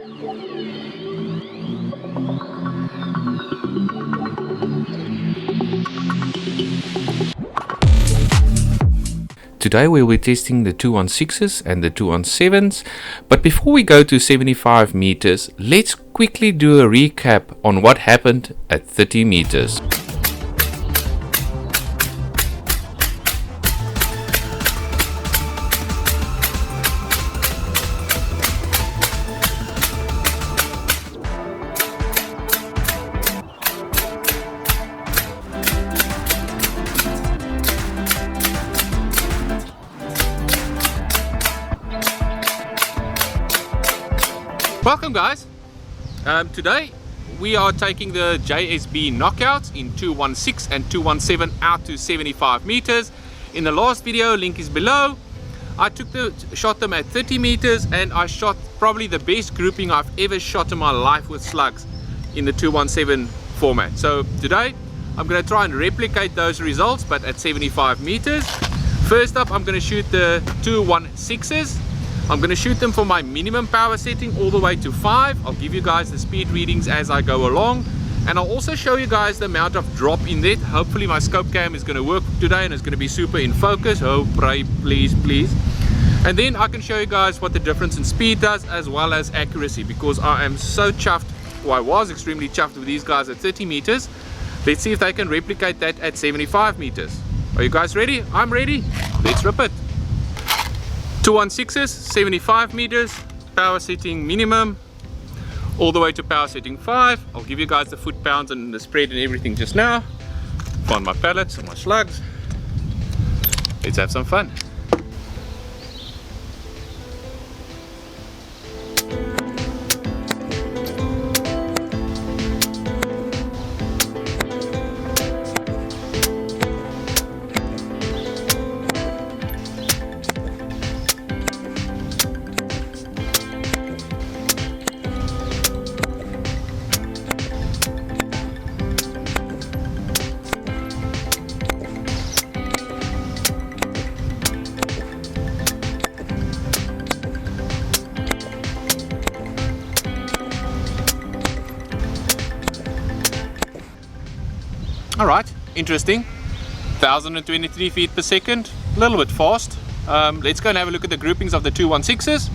Today we'll be testing the 216s and the 217s, but before we go to 75 meters, let's quickly do a recap on what happened at 30 meters. Welcome guys, today we are taking the JSB Knock Out in 216 and 217 out to 75 meters. In the last video, link is below. I shot them at 30 meters and I shot probably the best grouping I've ever shot in my life with slugs in the 217 format. So today I'm going to try and replicate those results but at 75 meters. First up, I'm going to shoot the 216s. I'm going to shoot them for my minimum power setting all the way to 5. I'll give you guys the speed readings as I go along, and I'll also show you guys the amount of drop in that. Hopefully my scope cam is going to work today and it's going to be super in focus. Oh, pray, please. And then I can show you guys what the difference in speed does as well as accuracy, because I am so chuffed, or I was extremely chuffed with these guys at 30 meters. Let's see if they can replicate that at 75 meters. Are you guys ready? I'm ready. Let's rip it. 216s, 75 meters, power setting minimum, all the way to power setting 5. I'll give you guys the foot pounds and the spread and everything just now. Find my pellets and my slugs. Let's have some fun. Alright, interesting. 1023 feet per second, a little bit fast. Let's go and have a look at the groupings of the 216s,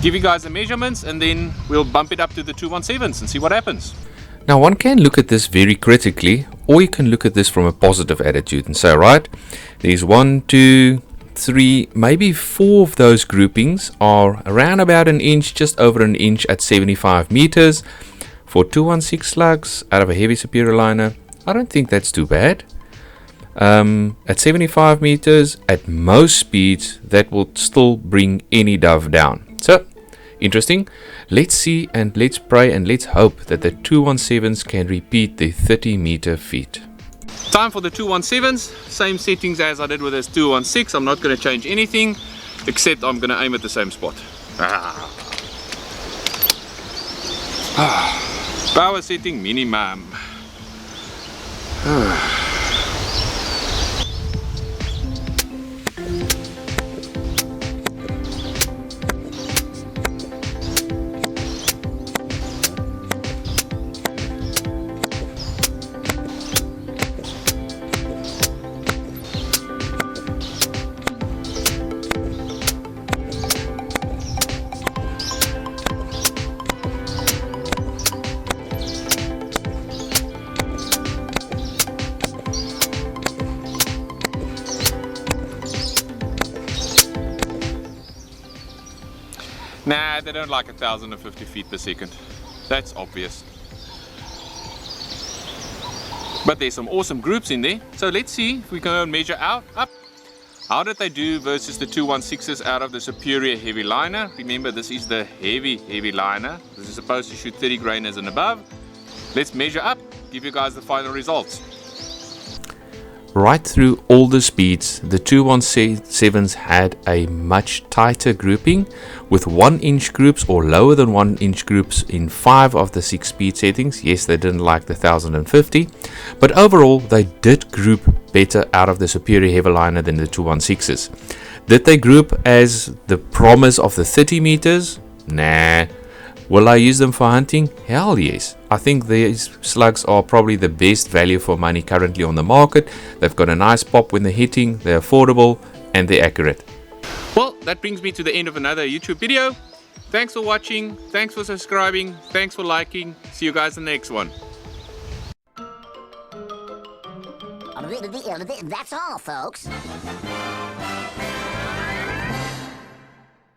give you guys the measurements, and then we'll bump it up to the 217s and see what happens. Now one can look at this very critically, or you can look at this from a positive attitude and say, right, there's 1, 2, 3, maybe 4 of those groupings are around about an inch, just over an inch at 75 meters. For 216 slugs out of a heavy superior liner, I don't think that's too bad. At 75 meters, at most speeds, that will still bring any dove down. So, interesting. Let's see and let's pray and let's hope that the 217s can repeat the 30-meter feat. Time for the 217s. Same settings as I did with this 216. I'm not going to change anything, except I'm going to aim at the same spot. Power setting minimum. Nah, they don't like 1050 feet per second. That's obvious. But there's some awesome groups in there. So let's see if we can measure up. How did they do versus the 216s out of the superior heavy liner? Remember, this is the heavy liner. This is supposed to shoot 30 grainers and above. Let's measure up, give you guys the final results. Right through all the speeds, the 217s had a much tighter grouping with 1-inch groups or lower than 1-inch groups in 5 of the 6 speed settings. Yes, they didn't like the 1050, but overall they did group better out of the superior heavy liner than the 216s. Did they group as the promise of the 30 meters? Nah. Will I use them for hunting? Hell yes. I think these slugs are probably the best value for money currently on the market. They've got a nice pop when they're hitting, they're affordable, and they're accurate. Well, that brings me to the end of another YouTube video. Thanks for watching, thanks for subscribing, thanks for liking. See you guys in the next one. That's all, folks.